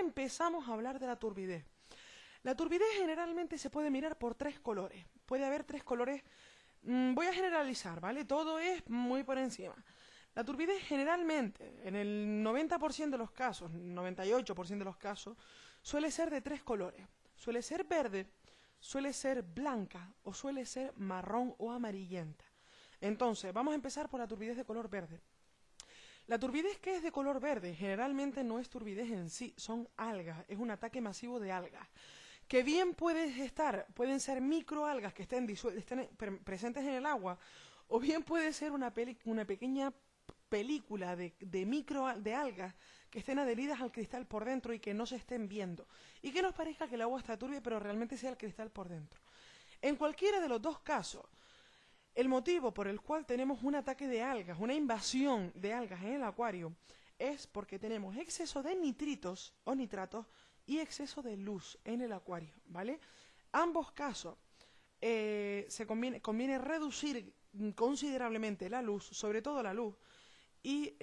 empezamos a hablar de la turbidez. La turbidez generalmente se puede mirar por tres colores. Puede haber tres colores. Voy a generalizar, ¿vale? Todo es muy por encima. La turbidez generalmente, en el 90% de los casos, 98% de los casos, suele ser de tres colores. Suele ser verde, suele ser blanca o suele ser marrón o amarillenta. Entonces, vamos a empezar por la turbidez de color verde. La turbidez que es de color verde generalmente no es turbidez en sí, son algas, es un ataque masivo de algas. Que bien pueden ser microalgas que estén presentes en el agua, o bien puede ser una pequeña película de algas que estén adheridas al cristal por dentro y que no se estén viendo. Y que nos parezca que el agua está turbia, pero realmente sea el cristal por dentro. En cualquiera de los dos casos, el motivo por el cual tenemos un ataque de algas, una invasión de algas en el acuario, es porque tenemos exceso de nitritos o nitratos y exceso de luz en el acuario, ¿vale? Ambos casos conviene reducir considerablemente la luz, sobre todo la luz, y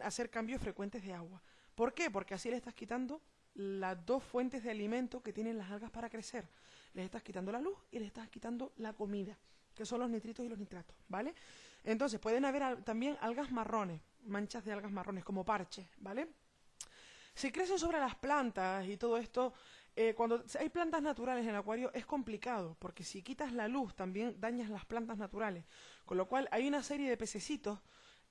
hacer cambios frecuentes de agua. ¿Por qué? Porque así le estás quitando las dos fuentes de alimento que tienen las algas para crecer. Les estás quitando la luz y les estás quitando la comida, que son los nitritos y los nitratos, ¿vale? Entonces pueden haber también algas marrones, manchas de algas marrones, como parches, ¿vale? Si crecen sobre las plantas y todo esto, cuando hay plantas naturales en el acuario es complicado, porque si quitas la luz también dañas las plantas naturales. Con lo cual hay una serie de pececitos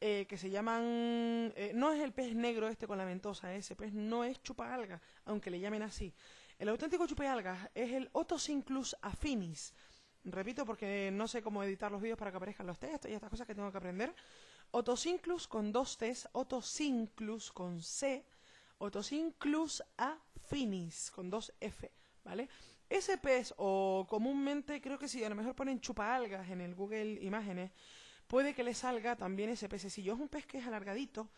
que se llaman... no es el pez negro este con la ventosa, ese pez no es chupaalgas, aunque le llamen así. El auténtico chupaalgas es el Otocinclus affinis. Repito porque no sé cómo editar los vídeos para que aparezcan los textos y estas cosas que tengo que aprender. Otocinclus con dos T's, Otocinclus con C, Otocinclus affinis con dos F, ¿vale? Ese pez, o comúnmente creo que si a lo mejor ponen chupaalgas en el Google Imágenes, puede que le salga también ese pececillo. Es un pez que es alargadito,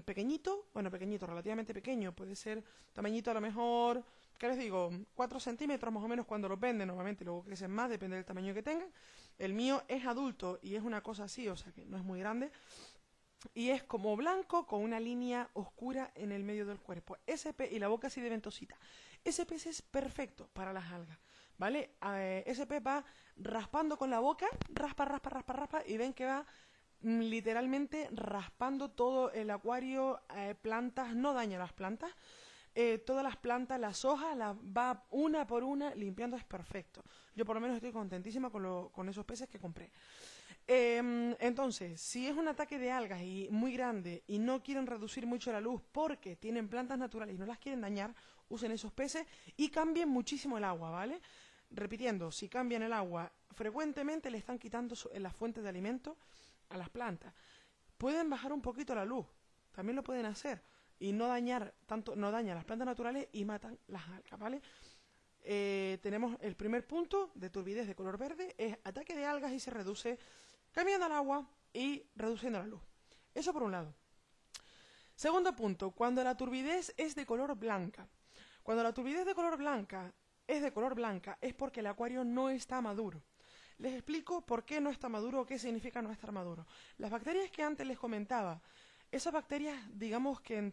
pequeñito, bueno, pequeñito, relativamente pequeño, puede ser tamañito a lo mejor, ¿qué les digo? 4 centímetros más o menos cuando los venden, normalmente luego crecen más, depende del tamaño que tengan. El mío es adulto y es una cosa así, o sea que no es muy grande. Y es como blanco con una línea oscura en el medio del cuerpo. Ese pez, y la boca así de ventosita. Ese pez es perfecto para las algas, ¿vale? Ese pez va raspando con la boca, raspa, y ven que va literalmente raspando todo el acuario, plantas, no daña las plantas. Todas las plantas, las hojas, las va una por una limpiando, es perfecto. Yo por lo menos estoy contentísima con esos peces que compré. Entonces, si es un ataque de algas y muy grande y no quieren reducir mucho la luz porque tienen plantas naturales y no las quieren dañar, usen esos peces y cambien muchísimo el agua, ¿vale? Repitiendo, si cambian el agua frecuentemente le están quitando las fuentes de alimento a las plantas. Pueden bajar un poquito la luz, también lo pueden hacer y no dañan las plantas naturales y matan las algas, ¿vale? Tenemos el primer punto de turbidez de color verde, es ataque de algas y se reduce cambiando el agua y reduciendo la luz. Eso por un lado. Segundo punto, cuando la turbidez es de color blanca. Cuando la turbidez de color blanca es porque el acuario no está maduro. Les explico por qué no está maduro o qué significa no estar maduro. Las bacterias que antes les comentaba, esas bacterias, digamos que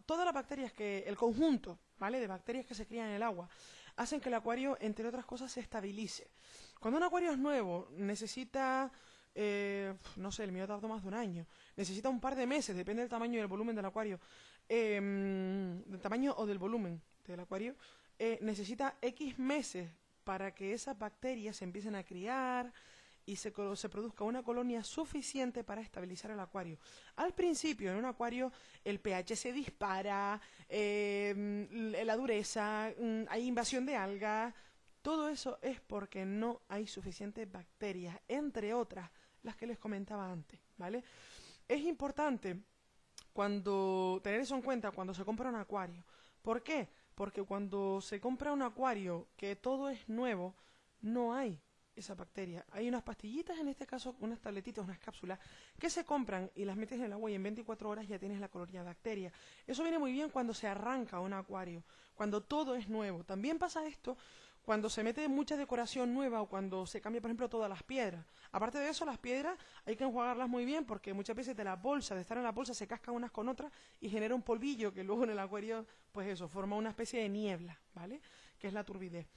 todas las bacterias el conjunto, ¿vale?, de bacterias que se crían en el agua, hacen que el acuario, entre otras cosas, se estabilice. Cuando un acuario es nuevo, necesita, no sé, el mío tardó más de un año, necesita un par de meses, depende del tamaño y del volumen del acuario, del tamaño o del volumen del acuario, necesita X meses para que esas bacterias se empiecen a criar y se produzca una colonia suficiente para estabilizar el acuario. Al principio, en un acuario, el pH se dispara, la dureza, hay invasión de algas. Todo eso es porque no hay suficientes bacterias, entre otras, las que les comentaba antes, ¿vale? Es importante tener eso en cuenta cuando se compra un acuario. ¿Por qué? Porque cuando se compra un acuario que todo es nuevo, no hay esa bacteria. Hay unas pastillitas, en este caso unas tabletitas, unas cápsulas, que se compran y las metes en el agua y en 24 horas ya tienes la colonia de bacteria. Eso viene muy bien cuando se arranca un acuario, cuando todo es nuevo. También pasa esto cuando se mete mucha decoración nueva o cuando se cambia, por ejemplo, todas las piedras. Aparte de eso, las piedras hay que enjuagarlas muy bien porque muchas veces de la bolsa, de estar en la bolsa, se cascan unas con otras y genera un polvillo que luego en el acuario, pues eso, forma una especie de niebla, ¿vale? Que es la turbidez.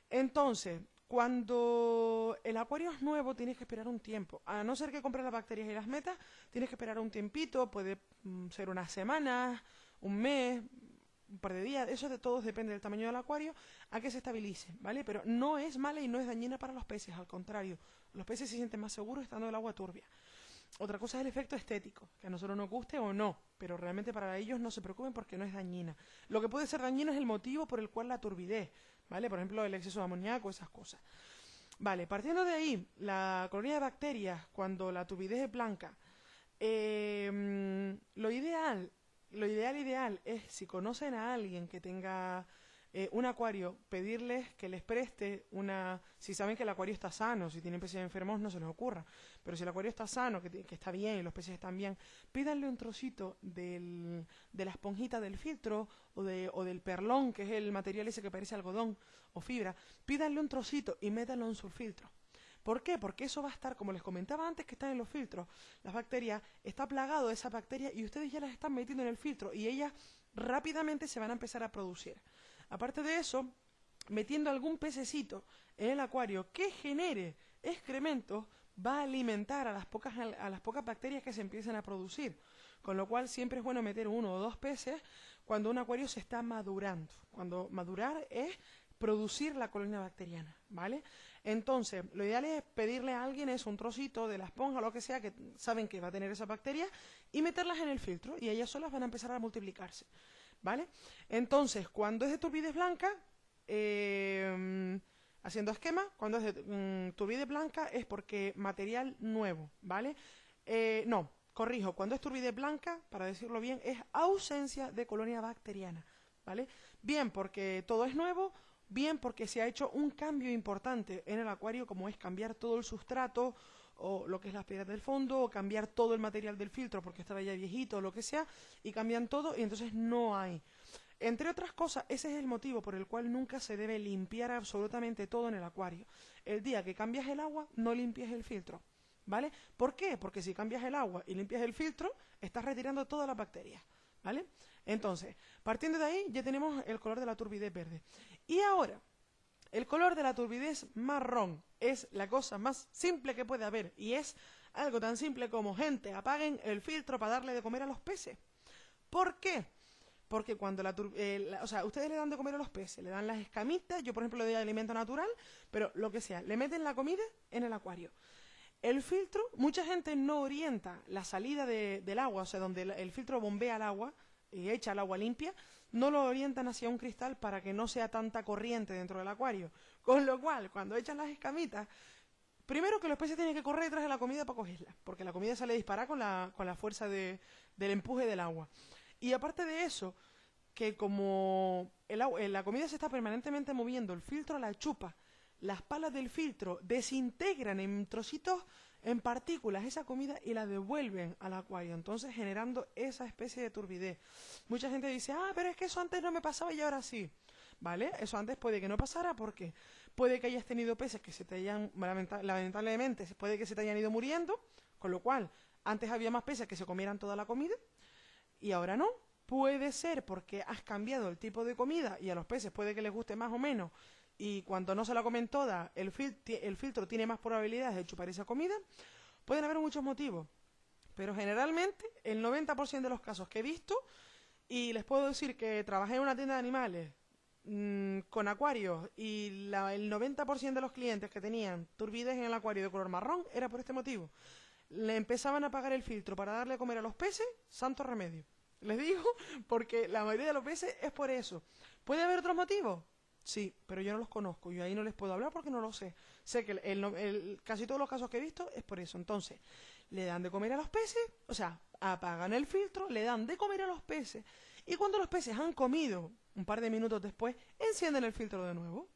Entonces, cuando el acuario es nuevo, tienes que esperar un tiempo. A no ser que compres las bacterias y las metas, tienes que esperar un tiempito, puede ser unas semanas, un mes, un par de días, eso de todos depende del tamaño del acuario, a que se estabilice, ¿vale? Pero no es mala y no es dañina para los peces, al contrario, los peces se sienten más seguros estando en el agua turbia. Otra cosa es el efecto estético, que a nosotros nos guste o no, pero realmente para ellos no se preocupen porque no es dañina. Lo que puede ser dañino es el motivo por el cual la turbidez, ¿vale? Por ejemplo, el exceso de amoníaco, esas cosas. Vale, partiendo de ahí, la colonia de bacterias, cuando la turbidez es blanca, lo ideal es, si conocen a alguien que tenga un acuario, pedirles que les preste una... Si saben que el acuario está sano, si tienen peces enfermos no se les ocurra, pero si el acuario está sano, que está bien y los peces están bien, pídanle un trocito de la esponjita del filtro o del perlón, que es el material ese que parece algodón o fibra, pídanle un trocito y métanlo en su filtro. ¿Por qué? Porque eso va a estar, como les comentaba antes, que están en los filtros. Las bacterias, está plagado de esas bacterias y ustedes ya las están metiendo en el filtro y ellas rápidamente se van a empezar a producir. Aparte de eso, metiendo algún pececito en el acuario que genere excrementos, va a alimentar a las pocas bacterias que se empiezan a producir. Con lo cual siempre es bueno meter 1 o 2 peces cuando un acuario se está madurando. Cuando madurar es producir la colonia bacteriana, ¿vale? Entonces, lo ideal es pedirle a alguien eso, un trocito de la esponja o lo que sea, que saben que va a tener esa bacteria, y meterlas en el filtro, y ellas solas van a empezar a multiplicarse, ¿vale? Entonces, cuando es de turbidez blanca, haciendo esquema, cuando es de turbidez blanca es porque material nuevo, ¿vale? No, corrijo, cuando es turbidez blanca, para decirlo bien, es ausencia de colonia bacteriana, ¿vale? Bien porque todo es nuevo, bien porque se ha hecho un cambio importante en el acuario, como es cambiar todo el sustrato o lo que es las piedras del fondo, o cambiar todo el material del filtro porque estaba ya viejito o lo que sea, y cambian todo y entonces no hay. Entre otras cosas, ese es el motivo por el cual nunca se debe limpiar absolutamente todo en el acuario. El día que cambias el agua, no limpies el filtro, ¿vale? ¿Por qué? Porque si cambias el agua y limpias el filtro, estás retirando todas las bacterias, ¿vale? Entonces, partiendo de ahí, ya tenemos el color de la turbidez verde. Y ahora, el color de la turbidez marrón es la cosa más simple que puede haber. Y es algo tan simple como, gente, apaguen el filtro para darle de comer a los peces. ¿Por qué? Porque cuando ustedes le dan de comer a los peces, le dan las escamitas, yo por ejemplo le doy alimento natural, pero lo que sea, le meten la comida en el acuario. El filtro, mucha gente no orienta la salida del agua, o sea, donde el filtro bombea el agua y echa el agua limpia, no lo orientan hacia un cristal para que no sea tanta corriente dentro del acuario. Con lo cual, cuando echan las escamitas, primero que los peces tienen que correr detrás de la comida para cogerla, porque la comida sale disparada con la fuerza del empuje del agua. Y aparte de eso, que como la comida se está permanentemente moviendo, el filtro la chupa, las palas del filtro desintegran en trocitos, en partículas, esa comida y la devuelven al acuario, entonces generando esa especie de turbidez. Mucha gente dice, pero es que eso antes no me pasaba y ahora sí. ¿Vale? Eso antes puede que no pasara porque puede que hayas tenido peces que se te hayan, lamentablemente, puede que se te hayan ido muriendo, con lo cual antes había más peces que se comieran toda la comida y ahora no. Puede ser porque has cambiado el tipo de comida y a los peces puede que les guste más o menos y cuando no se la comen toda, el filtro tiene más probabilidades de chupar esa comida. Pueden haber muchos motivos, pero generalmente el 90% de los casos que he visto, y les puedo decir que trabajé en una tienda de animales con acuarios y el 90% de los clientes que tenían turbidez en el acuario de color marrón era por este motivo. Le empezaban a apagar el filtro para darle a comer a los peces, santo remedio. Les digo, porque la mayoría de los peces es por eso. ¿Puede haber otros motivos? Sí, pero yo no los conozco, yo ahí no les puedo hablar porque no lo sé. Sé que casi todos los casos que he visto es por eso. Entonces, le dan de comer a los peces, o sea, apagan el filtro, le dan de comer a los peces, y cuando los peces han comido, un par de minutos después, encienden el filtro de nuevo.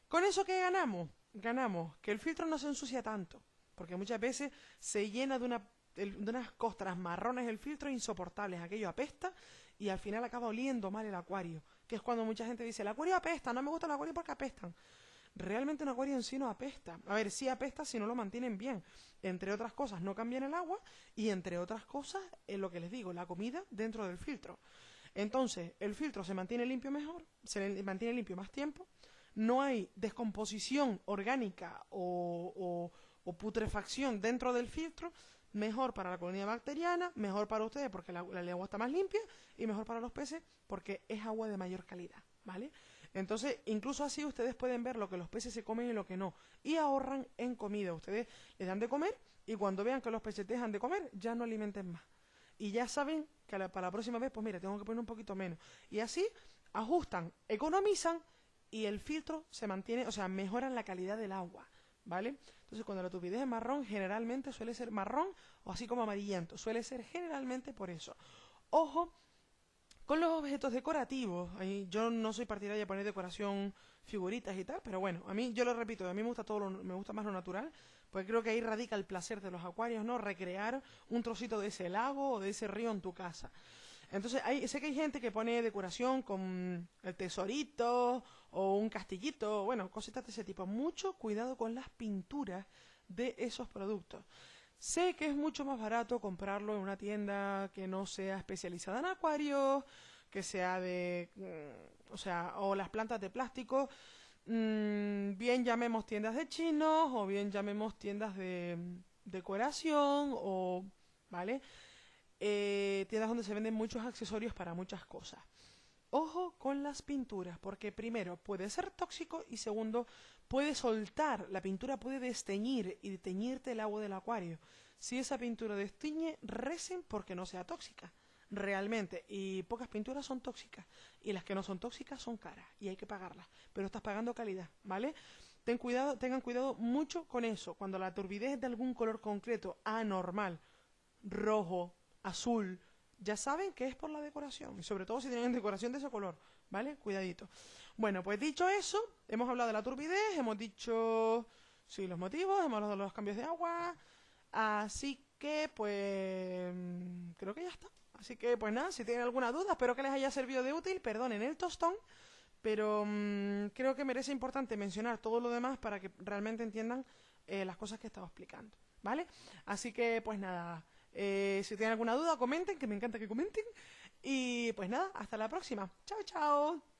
¿Con eso qué ganamos? Ganamos que el filtro no se ensucia tanto, porque muchas veces se llena de unas costras marrones el filtro insoportables, aquello apesta y al final acaba oliendo mal el acuario. que es cuando mucha gente dice, el acuario apesta, no me gusta el acuario porque apestan. Realmente un acuario en sí no apesta. A ver, sí apesta si no lo mantienen bien. Entre otras cosas, no cambian el agua y entre otras cosas, lo que les digo, la comida dentro del filtro. Entonces, el filtro se mantiene limpio mejor, mantiene limpio más tiempo, no hay descomposición orgánica o putrefacción dentro del filtro, mejor para la colonia bacteriana, mejor para ustedes porque el agua está más limpia y mejor para los peces porque es agua de mayor calidad, ¿vale? Entonces, incluso así ustedes pueden ver lo que los peces se comen y lo que no. Y ahorran en comida. Ustedes les dan de comer y cuando vean que los peces dejan de comer, ya no alimenten más. Y ya saben que para la próxima vez, pues mira, tengo que poner un poquito menos. Y así ajustan, economizan y el filtro se mantiene, o sea, mejoran la calidad del agua, ¿vale? Entonces, cuando la turbidez es marrón, generalmente suele ser marrón o así como amarillento. Suele ser generalmente por eso. Ojo con los objetos decorativos. Yo no soy partidaria de poner decoración, figuritas y tal, pero bueno, a mí, yo lo repito, a mí me gusta me gusta más lo natural, porque creo que ahí radica el placer de los acuarios, ¿no? Recrear un trocito de ese lago o de ese río en tu casa. Entonces, sé que hay gente que pone decoración con el tesorito o un castillito, bueno, cositas de ese tipo. Mucho cuidado con las pinturas de esos productos. Sé que es mucho más barato comprarlo en una tienda que no sea especializada en acuarios, que sea o las plantas de plástico, bien llamemos tiendas de chinos o bien llamemos tiendas de decoración ¿vale? Tiendas donde se venden muchos accesorios para muchas cosas. Ojo con las pinturas, porque primero puede ser tóxico y segundo puede soltar, la pintura puede desteñir y teñirte el agua del acuario. Si esa pintura destiñe, recen porque no sea tóxica, realmente. Y pocas pinturas son tóxicas y las que no son tóxicas son caras y hay que pagarlas, pero estás pagando calidad, ¿vale? Tengan cuidado mucho con eso. Cuando la turbidez es de algún color concreto, anormal, rojo, azul, ya saben que es por la decoración, y sobre todo si tienen decoración de ese color, ¿vale? Cuidadito. Bueno, pues dicho eso, hemos hablado de la turbidez, hemos dicho, sí, los motivos, hemos hablado de los cambios de agua, así que, pues, creo que ya está. Así que, pues nada, si tienen alguna duda, espero que les haya servido de útil, perdonen el tostón, pero creo que merece importante mencionar todo lo demás para que realmente entiendan las cosas que he estado explicando, ¿vale? Así que, pues nada, si tienen alguna duda, comenten, que me encanta que comenten. Y pues nada, hasta la próxima. Chao, chao.